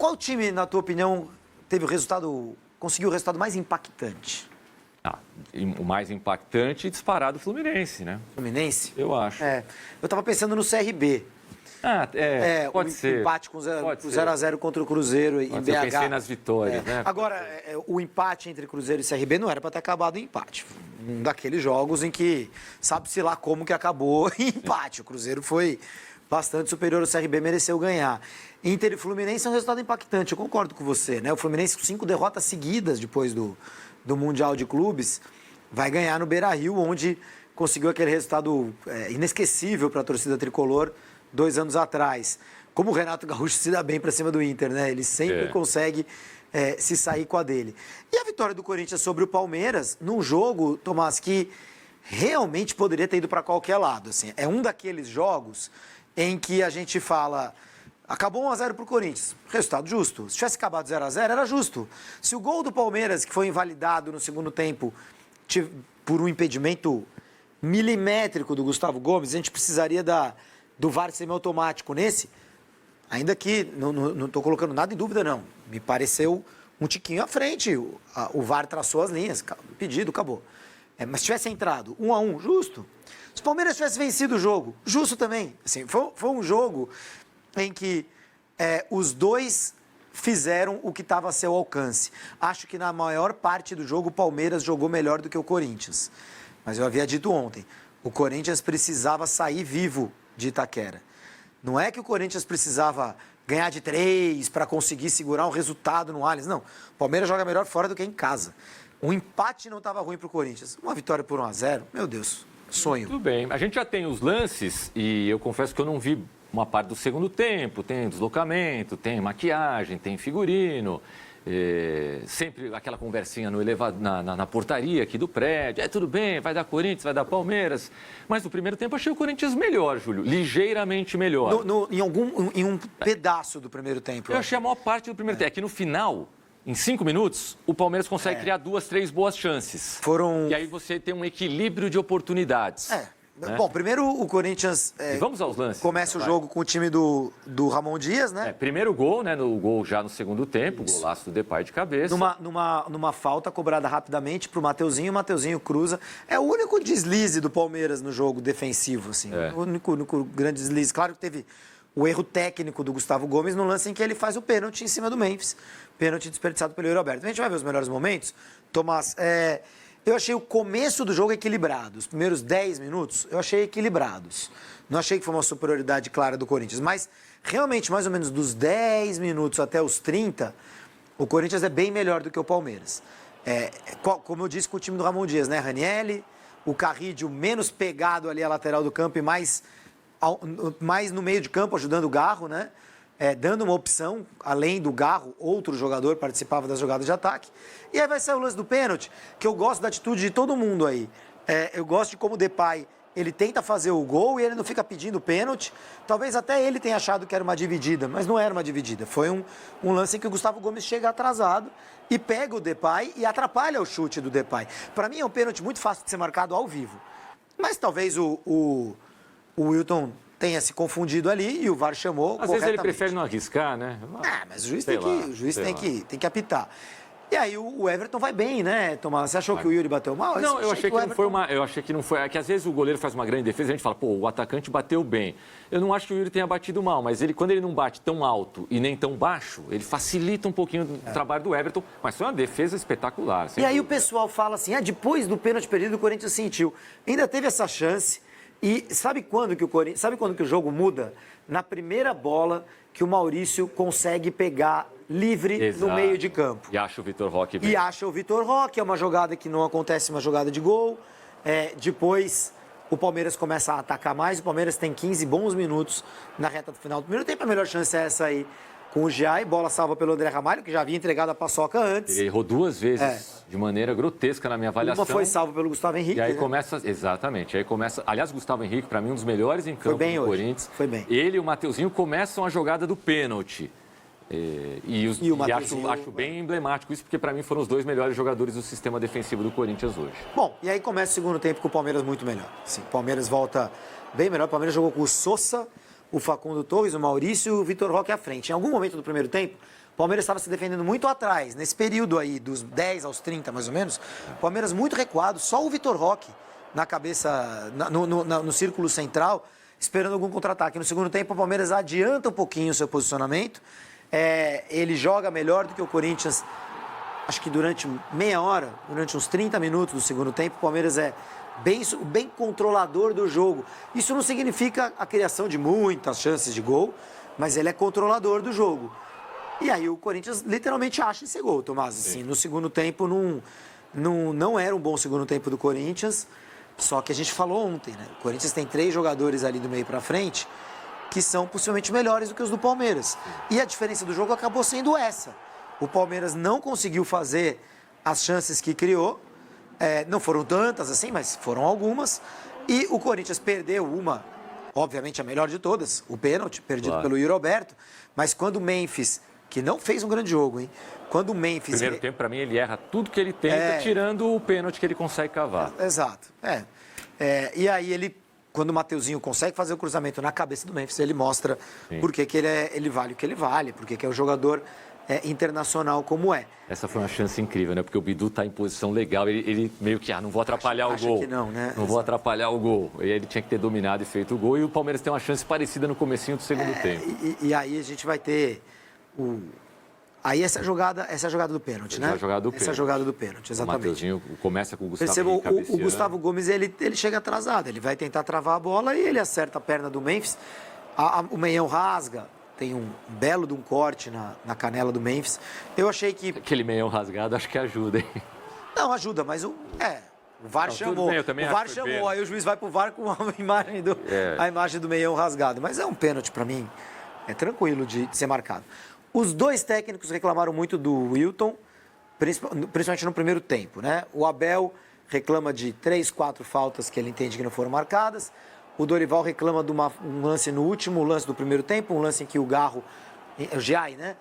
Qual time, na tua opinião, conseguiu o resultado mais impactante? O mais impactante, disparado, o Fluminense, né? Fluminense? Eu acho. Eu estava pensando no CRB. Pode ser. O empate com 0x0 contra o Cruzeiro em BH. Eu pensei nas vitórias, né? Agora, o empate entre Cruzeiro e CRB não era para ter acabado em empate. Um daqueles jogos em que sabe-se lá como que acabou em empate. O Cruzeiro foi bastante superior, o CRB mereceu ganhar. Inter e Fluminense é um resultado impactante, eu concordo com você, né? O Fluminense com 5 derrotas seguidas depois do Mundial de Clubes vai ganhar no Beira-Rio, onde conseguiu aquele resultado inesquecível para a torcida tricolor 2 anos atrás. Como o Renato Gaúcho se dá bem para cima do Inter, né? Ele sempre consegue se sair com a dele. E a vitória do Corinthians sobre o Palmeiras, num jogo, Tomás, que realmente poderia ter ido para qualquer lado. Assim. É um daqueles jogos em que a gente fala... Acabou 1x0 para o Corinthians. Resultado justo. Se tivesse acabado 0x0, era justo. Se o gol do Palmeiras, que foi invalidado no segundo tempo por um impedimento milimétrico do Gustavo Gomes, a gente precisaria do VAR semiautomático nesse, ainda que não estou colocando nada em dúvida, não. Me pareceu um tiquinho à frente. O VAR traçou as linhas, pedido, acabou. Mas se tivesse entrado 1x1, justo. Se o Palmeiras tivesse vencido o jogo, justo também. Assim, foi um jogo em que os dois fizeram o que estava a seu alcance. Acho que na maior parte do jogo o Palmeiras jogou melhor do que o Corinthians. Mas eu havia dito ontem, o Corinthians precisava sair vivo de Itaquera. Não é que o Corinthians precisava ganhar de 3 para conseguir segurar um resultado no Allianz. Não, o Palmeiras joga melhor fora do que em casa. O empate não estava ruim para o Corinthians. Uma vitória por 1x0, meu Deus, sonho. Tudo bem, a gente já tem os lances e eu confesso que eu não vi uma parte do segundo tempo, tem deslocamento, tem maquiagem, tem figurino, sempre aquela conversinha no elevador, na portaria aqui do prédio, tudo bem, vai dar Corinthians, vai dar Palmeiras, mas no primeiro tempo achei o Corinthians melhor, Júlio, ligeiramente melhor. Em um pedaço do primeiro tempo. Eu achei a maior parte do primeiro tempo, é que no final... Em 5 minutos, o Palmeiras consegue criar 2, 3 boas chances. E aí você tem um equilíbrio de oportunidades. Né? Bom, primeiro o Corinthians vamos aos lances. Começa o jogo com o time do Ramon Dias, né? Primeiro gol, né? O gol já no segundo tempo, golaço do Depay de cabeça. Numa falta cobrada rapidamente pro Mateuzinho, o Mateuzinho cruza. É o único deslize do Palmeiras no jogo defensivo, assim. O único grande deslize. Claro que teve o erro técnico do Gustavo Gomes no lance em que ele faz o pênalti em cima do Memphis. Pênalti desperdiçado pelo Yuri Alberto. A gente vai ver os melhores momentos. Tomás, eu achei o começo do jogo equilibrado. Os primeiros 10 minutos eu achei equilibrados. Não achei que foi uma superioridade clara do Corinthians. Mas, realmente, mais ou menos dos 10 minutos até os 30, o Corinthians é bem melhor do que o Palmeiras. Como eu disse com o time do Ramon Dias, né? Ranieri, o Carrídio menos pegado ali à lateral do campo e mais no meio de campo, ajudando o Garro, né? Dando uma opção, além do Garro, outro jogador participava das jogadas de ataque. E aí vai sair o lance do pênalti, que eu gosto da atitude de todo mundo aí. Eu gosto de como o Depay, ele tenta fazer o gol e ele não fica pedindo pênalti. Talvez até ele tenha achado que era uma dividida, mas não era uma dividida. Foi um lance em que o Gustavo Gomes chega atrasado e pega o Depay e atrapalha o chute do Depay. Para mim é um pênalti muito fácil de ser marcado ao vivo. Mas talvez o Wilton tenha se confundido ali e o VAR chamou. Às vezes ele prefere não arriscar, né? Mas o juiz tem que apitar. E aí o Everton vai bem, né, Tomás? Você achou que o Yuri bateu mal? Não, eu achei que não foi uma... Eu achei que não foi... É que às vezes o goleiro faz uma grande defesa e a gente fala, o atacante bateu bem. Eu não acho que o Yuri tenha batido mal, mas quando ele não bate tão alto e nem tão baixo, ele facilita um pouquinho o trabalho do Everton, mas foi uma defesa espetacular. E aí o pessoal fala assim, depois do pênalti perdido, o Corinthians sentiu. Ainda teve essa chance... E sabe quando que o jogo muda? Na primeira bola que o Maurício consegue pegar livre no meio de campo. E acha o Vitor Roque bem. E acha o Vitor Roque, é uma jogada que não acontece, uma jogada de gol. Depois o Palmeiras começa a atacar mais, o Palmeiras tem 15 bons minutos na reta do final do primeiro tempo. A melhor chance é essa aí com o Giai, bola salva pelo André Ramalho, que já havia entregado a paçoca antes. Ele errou 2 vezes de maneira grotesca na minha avaliação. Uma foi salva pelo Gustavo Henrique. E aí começa, exatamente, aliás, Gustavo Henrique, para mim, um dos melhores em campo do Corinthians. Foi bem. Ele e o Mateuzinho começam a jogada do pênalti. E acho bem emblemático isso, porque para mim foram os 2 melhores jogadores do sistema defensivo do Corinthians hoje. Bom, e aí começa o segundo tempo com o Palmeiras muito melhor. Sim, o Palmeiras volta bem melhor. O Palmeiras jogou com o Sosa, o Facundo Torres, o Maurício e o Vitor Roque à frente. Em algum momento do primeiro tempo, O Palmeiras estava se defendendo muito atrás, nesse período aí, dos 10 aos 30, mais ou menos. O Palmeiras muito recuado, só o Vitor Roque na cabeça, no círculo central, esperando algum contra-ataque. No segundo tempo, o Palmeiras adianta um pouquinho o seu posicionamento. Ele joga melhor do que o Corinthians, acho que durante meia hora, durante uns 30 minutos do segundo tempo, o Palmeiras é bem controlador do jogo. Isso não significa a criação de muitas chances de gol, mas ele é controlador do jogo. E aí o Corinthians literalmente acha esse gol, Tomás. Assim, no segundo tempo não era um bom segundo tempo do Corinthians, só que a gente falou ontem, né? O Corinthians tem 3 jogadores ali do meio para frente que são possivelmente melhores do que os do Palmeiras. E a diferença do jogo acabou sendo essa. O Palmeiras não conseguiu fazer as chances que criou. Não foram tantas assim, mas foram algumas. E o Corinthians perdeu uma, obviamente a melhor de todas, o pênalti, perdido pelo Yuri Alberto. Mas quando o Memphis, que não fez um grande jogo, hein? Quando o Memphis... Primeiro tempo, para mim, ele erra tudo que ele tenta, tirando o pênalti que ele consegue cavar. Exato. E aí quando o Mateuzinho consegue fazer o cruzamento na cabeça do Memphis, ele mostra por que ele vale o que ele vale, por que é o jogador internacional como é. Essa foi uma chance incrível, né? Porque o Bidu está em posição legal, ele meio que, não vou atrapalhar o gol. Que não, né? Não vou atrapalhar o gol. E aí ele tinha que ter dominado e feito o gol, e o Palmeiras tem uma chance parecida no comecinho do segundo tempo. E aí a gente vai ter Aí essa é a jogada do pênalti, né? Essa é a jogada do pênalti, exatamente. O Mateuzinho começa com o Gustavo Percebam, o Gustavo Gomes, ele chega atrasado, ele vai tentar travar a bola e ele acerta a perna do Memphis. O meião rasga, tem um belo de um corte na canela do Memphis. Eu achei que... Aquele meião rasgado acho que ajuda, hein? Não, ajuda, mas o VAR chamou. Bem, o VAR chamou, aí o juiz vai pro VAR com a imagem do meião rasgado. Mas é um pênalti para mim, é tranquilo de ser marcado. Os 2 técnicos reclamaram muito do Wilton, principalmente no primeiro tempo, né? O Abel reclama de 3, 4 faltas que ele entende que não foram marcadas. O Dorival reclama de um lance no último lance do primeiro tempo, um lance em que o Giai, né?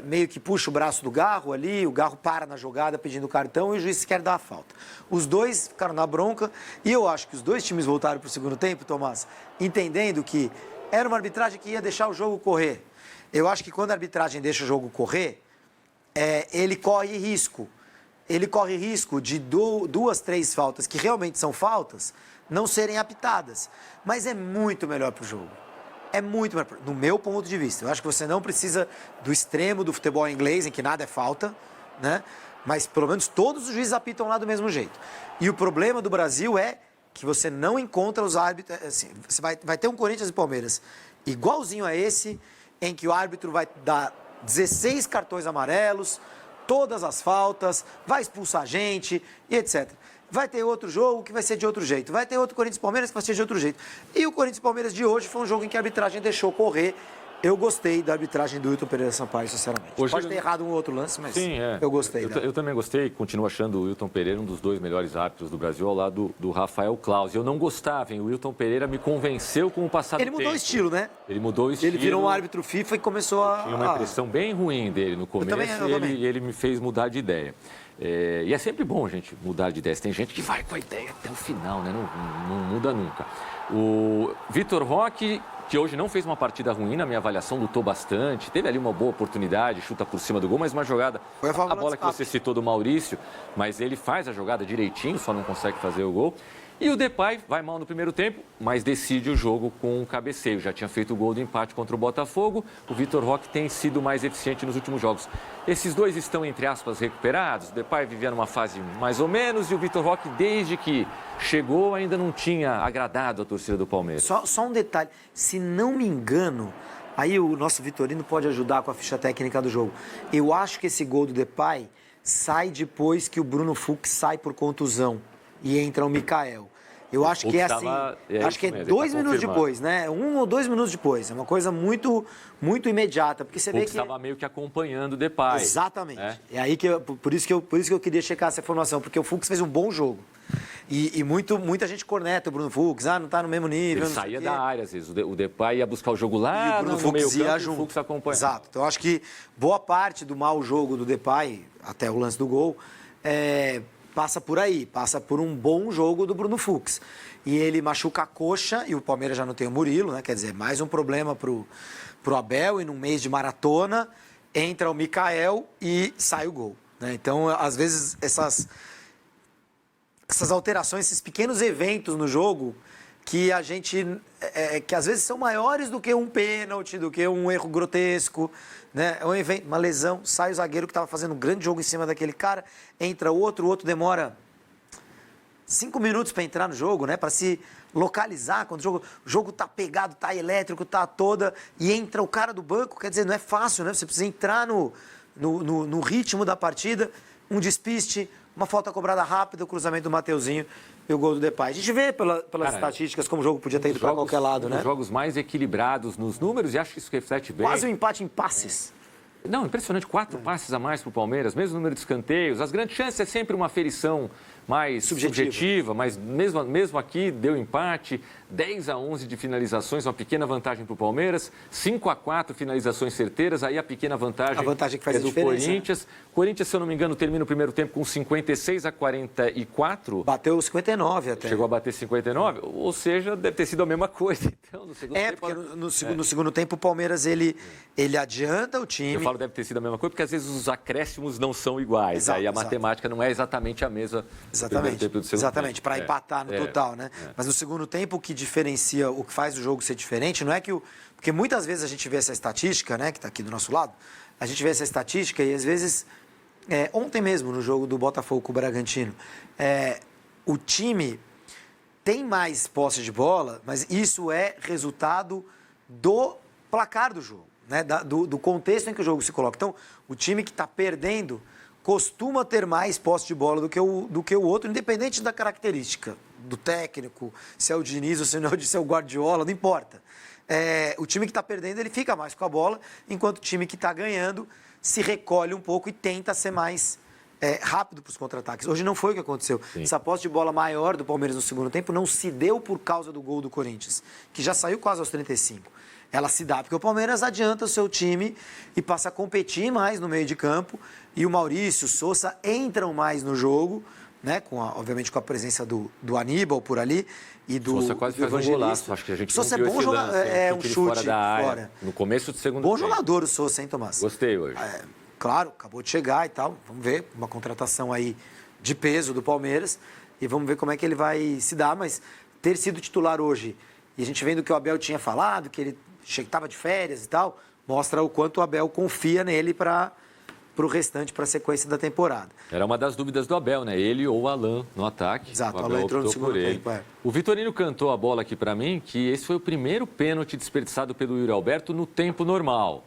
Meio que puxa o braço do Garro ali, o Garro para na jogada pedindo cartão e o juiz quer dar a falta. Os 2 ficaram na bronca e eu acho que os 2 times voltaram para o segundo tempo, Tomás, entendendo que era uma arbitragem que ia deixar o jogo correr. Eu acho que quando a arbitragem deixa o jogo correr, ele corre risco. Ele corre risco de 2, 3 faltas, que realmente são faltas, não serem apitadas. Mas é muito melhor para o jogo. É muito melhor, no meu ponto de vista. Eu acho que você não precisa do extremo do futebol inglês, em que nada é falta, né? Mas pelo menos todos os juízes apitam lá do mesmo jeito. E o problema do Brasil é que você não encontra os árbitros... Assim, você vai ter um Corinthians e Palmeiras igualzinho a esse, em que o árbitro vai dar 16 cartões amarelos, todas as faltas, vai expulsar gente e etc. Vai ter outro jogo que vai ser de outro jeito. Vai ter outro Corinthians e Palmeiras que vai ser de outro jeito. E o Corinthians e Palmeiras de hoje foi um jogo em que a arbitragem deixou correr. Eu gostei da arbitragem do Wilton Pereira Sampaio, sinceramente. Pode ter errado um outro lance, mas eu gostei. Eu também gostei, continuo achando o Wilton Pereira um dos 2 melhores árbitros do Brasil, ao lado do Rafael Claus. Eu não gostava, hein? O Wilton Pereira me convenceu com o passado tempo. Ele mudou o estilo, né? Ele mudou o estilo. Ele virou um árbitro FIFA e começou a... Tinha uma impressão bem ruim dele no começo e ele me fez mudar de ideia. E é sempre bom, gente, mudar de ideia. Tem gente que vai com a ideia até o final, né? Não muda nunca. O Vitor Roque, que hoje não fez uma partida ruim, na minha avaliação, lutou bastante. Teve ali uma boa oportunidade, chuta por cima do gol, mas uma jogada... Foi a bola que você citou do Maurício, mas ele faz a jogada direitinho, só não consegue fazer o gol. E o Depay vai mal no primeiro tempo, mas decide o jogo com um cabeceio. Já tinha feito o gol do empate contra o Botafogo. O Vitor Roque tem sido mais eficiente nos últimos jogos. Esses 2 estão, entre aspas, recuperados. O Depay vivia numa fase mais ou menos e o Vitor Roque, desde que chegou, ainda não tinha agradado a torcida do Palmeiras. Só um detalhe. Se não me engano, aí o nosso Vitorino pode ajudar com a ficha técnica do jogo. Eu acho que esse gol do Depay sai depois que o Bruno Fux sai por contusão e entra o Mikael. Eu acho que é assim, acho que é 2 minutos depois, né? 1 ou 2 minutos depois. É uma coisa muito, muito imediata, porque você vê que estava meio que acompanhando o Depay. Exatamente. É aí que por isso que eu queria checar essa informação, porque o Fux fez um bom jogo. E muita gente corneta o Bruno Fux, não está no mesmo nível. Ele saía da área, às vezes. O Depay ia buscar o jogo lá, e o Bruno no Fux meio ia campo, junto. o Fux acompanhava. Exato. Então, acho que boa parte do mau jogo do Depay, até o lance do gol, passa por aí, passa por um bom jogo do Bruno Fux. E ele machuca a coxa, e o Palmeiras já não tem o Murilo, né? Quer dizer, mais um problema pro Abel, e num mês de maratona, entra o Mikael e sai o gol, né? Então, às vezes, essas alterações, esses pequenos eventos no jogo que a gente que às vezes são maiores do que um pênalti, do que um erro grotesco, né? É um evento, uma lesão, sai o zagueiro que estava fazendo um grande jogo em cima daquele cara, entra o outro demora 5 minutos para entrar no jogo, né? Para se localizar quando o jogo tá pegado, tá elétrico, tá toda e entra o cara do banco, quer dizer, não é fácil, né? Você precisa entrar no ritmo da partida, um despiste, uma falta cobrada rápida, o cruzamento do Mateuzinho e o gol do Depay. A gente vê pelas estatísticas como o jogo podia ter ido para qualquer lado, né? Os jogos mais equilibrados nos números, e acho que isso reflete bem. Quase um empate em passes. Não, impressionante, 4 passes a mais para o Palmeiras, mesmo número de escanteios. As grandes chances é sempre uma aferição mais subjetiva, mas mesmo aqui deu empate, 10-11 de finalizações, uma pequena vantagem para o Palmeiras, 5-4 finalizações certeiras, aí a pequena vantagem, que faz é do diferença. Corinthians. Corinthians, se eu não me engano, termina o primeiro tempo com 56-44. Bateu 59 até. Chegou a bater 59, ou seja, deve ter sido a mesma coisa. Então, no segundo tempo, porque no segundo tempo o Palmeiras ele adianta o time. Eu falo deve ter sido a mesma coisa, porque às vezes os acréscimos não são iguais. Exato, aí a matemática não é exatamente a mesma. Exatamente, para empatar no total, né? Mas no segundo tempo, o que diferencia, o que faz o jogo ser diferente, não é que porque muitas vezes a gente vê essa estatística, né, que está aqui do nosso lado, a gente vê essa estatística e às vezes, ontem mesmo no jogo do Botafogo com o Bragantino, o time tem mais posse de bola, mas isso é resultado do placar do jogo, né, do contexto em que o jogo se coloca. Então, o time que está perdendo costuma ter mais posse de bola do que o outro, independente da característica do técnico, se é o Diniz ou se é o Guardiola, não importa. O time que está perdendo, ele fica mais com a bola, enquanto o time que está ganhando se recolhe um pouco e tenta ser mais rápido para os contra-ataques. Hoje não foi o que aconteceu. Sim. Essa posse de bola maior do Palmeiras no segundo tempo não se deu por causa do gol do Corinthians, que já saiu quase aos 35. Ela se dá porque o Palmeiras adianta o seu time e passa a competir mais no meio de campo. E o Maurício, o Sousa entram mais no jogo, né? Obviamente com a presença do Aníbal por ali e do Sousa quase faz um golaço. Acho que a gente Sousa não é viu bom esse jogador, lance, um chute fora da área, fora. No começo do segundo Bom tempo. jogador o Sousa, hein, Tomás? Gostei hoje. Claro, acabou de chegar e tal. Vamos ver, uma contratação aí de peso do Palmeiras e vamos ver como é que ele vai se dar. Mas ter sido titular hoje, e a gente vendo que o Abel tinha falado, que ele estava de férias e tal, mostra o quanto o Abel confia nele para o restante, para a sequência da temporada. Era uma das dúvidas do Abel, né? Ele ou o Alan no ataque. Exato, o Alan entrou no segundo tempo. O Vitorino cantou a bola aqui para mim, que esse foi o primeiro pênalti desperdiçado pelo Yuri Alberto no tempo normal.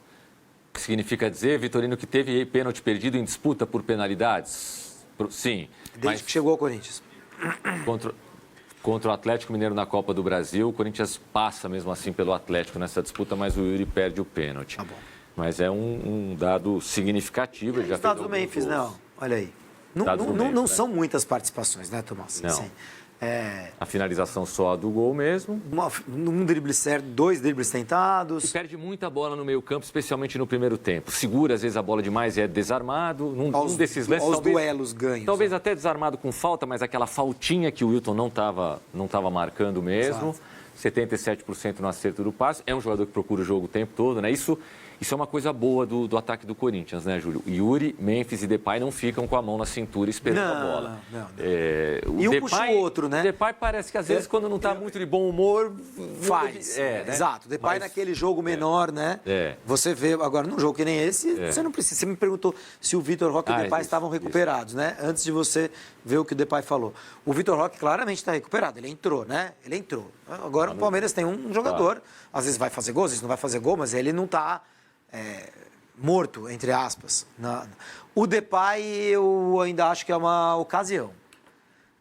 O que significa dizer, Vitorino, que teve pênalti perdido em disputa por penalidades? Sim. Desde que chegou ao Corinthians. Contra o Atlético Mineiro na Copa do Brasil, o Corinthians passa mesmo assim pelo Atlético nessa disputa, mas o Yuri perde o pênalti. Tá bom. Mas é um dado significativo. Os Estados do Memphis, não. Olha aí. Não são muitas participações, né, Tomás? Não. Assim, a finalização só do gol mesmo. Um drible certo, 2 dribles tentados. E perde muita bola no meio-campo, especialmente no primeiro tempo. Segura, às vezes, a bola demais e é desarmado. Num desses lances, aos duelos ganhos. Talvez até desarmado com falta, mas aquela faltinha que o Wilton não estava marcando mesmo. Exato. 77% no acerto do passe. É um jogador que procura o jogo o tempo todo, né? Isso é uma coisa boa do ataque do Corinthians, né, Júlio? Yuri, Memphis e Depay não ficam com a mão na cintura esperando a bola. Não. E um puxa o outro, né? O Depay parece que às vezes quando não está muito de bom humor... Faz. Né? Exato. O Depay naquele jogo menor, né? É. Você vê, agora num jogo que nem esse, você não precisa. Você me perguntou se o Vitor Roque e o Depay estavam recuperados, né? Antes de você ver o que o Depay falou. O Vitor Roque claramente está recuperado. Ele entrou, né? Ele entrou. Agora o Palmeiras tem um jogador. Às vezes vai fazer gol, às vezes não vai fazer gol, mas ele não está... morto, entre aspas. O Depay eu ainda acho que é uma ocasião.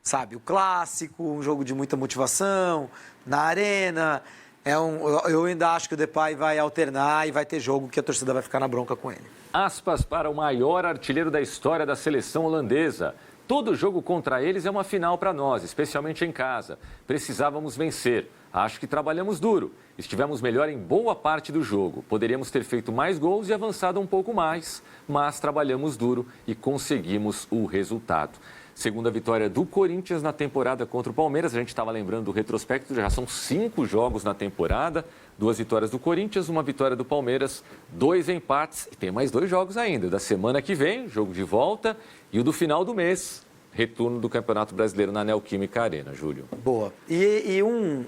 Sabe, o clássico, um jogo de muita motivação, na arena. Eu ainda acho que o Depay vai alternar e vai ter jogo que a torcida vai ficar na bronca com ele. Aspas para o maior artilheiro da história da seleção holandesa. Todo jogo contra eles é uma final para nós, especialmente em casa. Precisávamos vencer. Acho que trabalhamos duro. Estivemos melhor em boa parte do jogo. Poderíamos ter feito mais gols e avançado um pouco mais, mas trabalhamos duro e conseguimos o resultado. Segunda vitória do Corinthians na temporada contra o Palmeiras. A gente estava lembrando do retrospecto, já são 5 jogos na temporada. 2 vitórias do Corinthians, 1 vitória do Palmeiras, 2 empates. E tem mais 2 jogos ainda. Da semana que vem, jogo de volta, e o do final do mês, retorno do Campeonato Brasileiro na Neoquímica Arena, Júlio. Boa. E um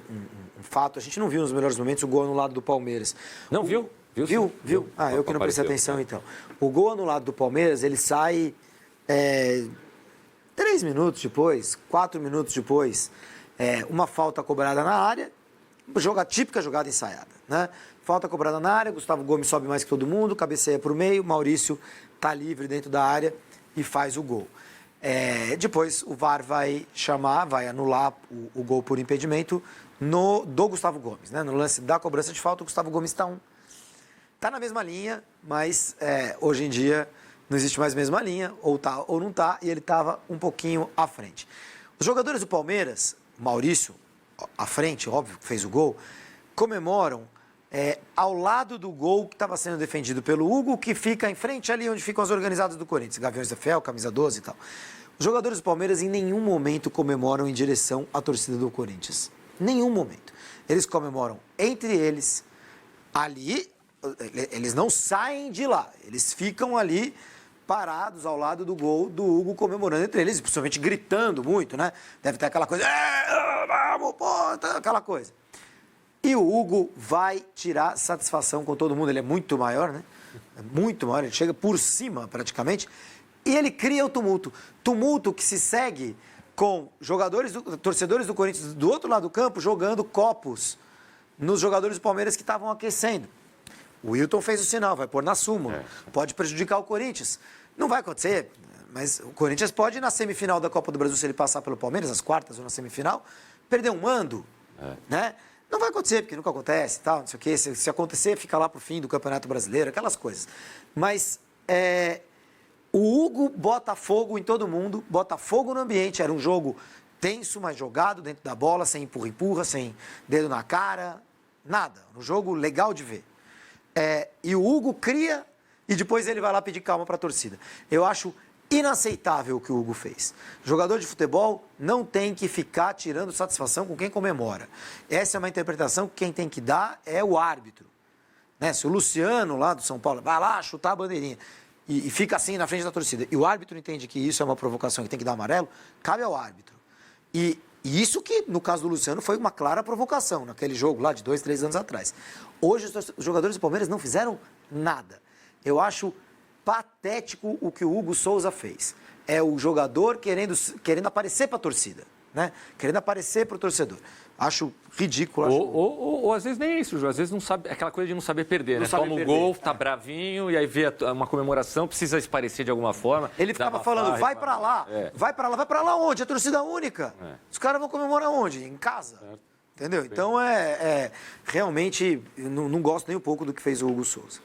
fato, a gente não viu nos melhores momentos o gol anulado do Palmeiras. Não viu? Viu? Ah, eu que não prestei atenção, então. O gol anulado do Palmeiras, ele sai 3 minutos depois, 4 minutos depois, uma falta cobrada na área, típica jogada ensaiada, né? Falta cobrada na área, Gustavo Gomes sobe mais que todo mundo, cabeceia para o meio, Maurício está livre dentro da área e faz o gol. Depois o VAR vai anular o gol por impedimento do Gustavo Gomes, né? No lance da cobrança de falta, o Gustavo Gomes está na mesma linha, mas hoje em dia não existe mais a mesma linha, ou tá ou não tá, e ele estava um pouquinho à frente. Os jogadores do Palmeiras, Maurício, à frente, óbvio que fez o gol, comemoram ao lado do gol que estava sendo defendido pelo Hugo, que fica em frente ali onde ficam as organizadas do Corinthians, Gaviões da Fiel, camisa 12 e tal. Os jogadores do Palmeiras em nenhum momento comemoram em direção à torcida do Corinthians. Nenhum momento. Eles comemoram entre eles, ali, eles não saem de lá, eles ficam ali parados ao lado do gol do Hugo, comemorando entre eles, principalmente gritando muito, né? Deve ter aquela coisa, vamos, pô, aquela coisa. E o Hugo vai tirar satisfação com todo mundo, ele é muito maior, né? É muito maior, ele chega por cima praticamente, e ele cria o tumulto. Tumulto que se segue com torcedores do Corinthians do outro lado do campo jogando copos nos jogadores do Palmeiras que estavam aquecendo. O Wilton fez o sinal, vai pôr na súmula. Pode prejudicar o Corinthians. Não vai acontecer, mas o Corinthians pode, na semifinal da Copa do Brasil, se ele passar pelo Palmeiras, nas quartas ou na semifinal, perder um mando, né? Não vai acontecer, porque nunca acontece, tal, não sei o quê. Se acontecer, fica lá pro fim do Campeonato Brasileiro, aquelas coisas. Mas o Hugo bota fogo em todo mundo, bota fogo no ambiente. Era um jogo tenso, mas jogado dentro da bola, sem empurra-empurra, sem dedo na cara, nada. Um jogo legal de ver. E o Hugo cria e depois ele vai lá pedir calma para a torcida. Eu acho inaceitável o que o Hugo fez. Jogador de futebol não tem que ficar tirando satisfação com quem comemora. Essa é uma interpretação que quem tem que dar é o árbitro. Né? Se o Luciano, lá do São Paulo, vai lá chutar a bandeirinha e fica assim na frente da torcida, e o árbitro entende que isso é uma provocação que tem que dar amarelo, cabe ao árbitro. E isso que, no caso do Luciano, foi uma clara provocação, naquele jogo lá de 2, 3 anos atrás. Hoje, os jogadores do Palmeiras não fizeram nada. Eu acho patético o que o Hugo Souza fez. É o jogador querendo aparecer para a torcida, né? Querendo aparecer para o torcedor. Acho ridículo. Ou às vezes nem é isso, Ju. Às vezes não sabe, aquela coisa de não saber perder, né? Toma um gol, tá bravinho, e aí vê uma comemoração, precisa se parecer de alguma forma. Ele ficava falando, vai para lá, vai para lá onde? A torcida única. Os caras vão comemorar onde? Em casa. Entendeu? Então, realmente, não gosto nem um pouco do que fez o Hugo Souza.